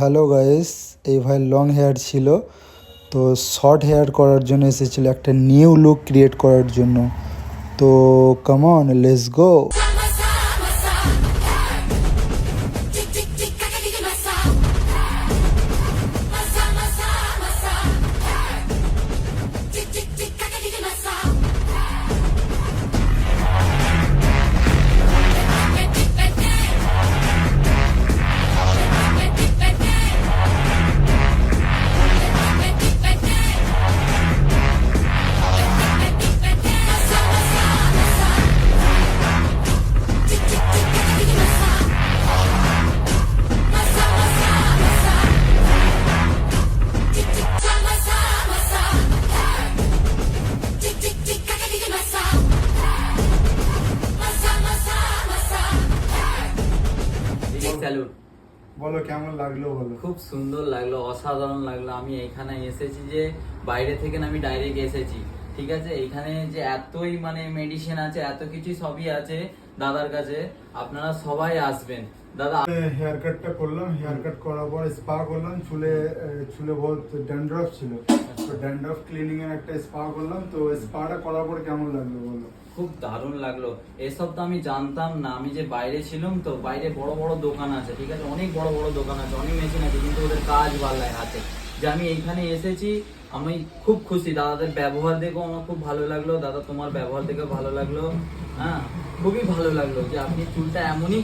Hello guys, এই ভাই long hair ছিল, তো শর্ট হেয়ার করার জন্য এসেছিল একটা নিউ লুক ক্রিয়েট করার জন্য। তো come on, let's go. Salute. বলো কেমন লাগলো বলো। খুব সুন্দর লাগলো, অসাধারণ লাগলো। আমি এখানে এসেছি যে বাইরে থেকে না, আমি ডাইরেক্ট এসেছি, ঠিক আছে। এখানে যে এতই মানে মেডিসিন আছে, এত কিছু সবই আছে দাদার কাছে, আপনারা সবাই আসবেন। দাদা হেয়ার কাটটা করলাম, হেয়ার কাট করার পর স্পা করলাম। চুলে চুলে বহুত ড্যান্ড্রফ ছিল, তো ড্যান্ড্রফ ক্লিনিং এর একটা স্পা করলাম। তো স্পাটা করার পর কেমন লাগলো বলো। খুব দারুণ লাগলো। এসব তো আমি জানতাম না, আমি যে বাইরে ছিলাম, তো বাইরে বড় বড় দোকান আছে, ঠিক আছে, অনেক বড় বড় দোকান আছে, অনেক মেশিন আছে, কিন্তু ওদের কাজ ভালো লাগে হাতে। যে আমি এইখানে এসেছি, আমি খুব খুশি। দাদাদের ব্যবহার দেখেও আমার খুব ভালো লাগলো। দাদা তোমার ব্যবহার দেখেও ভালো লাগলো। হ্যাঁ, খুবই ভালো লাগলো যে আপনি চুলটা এমনই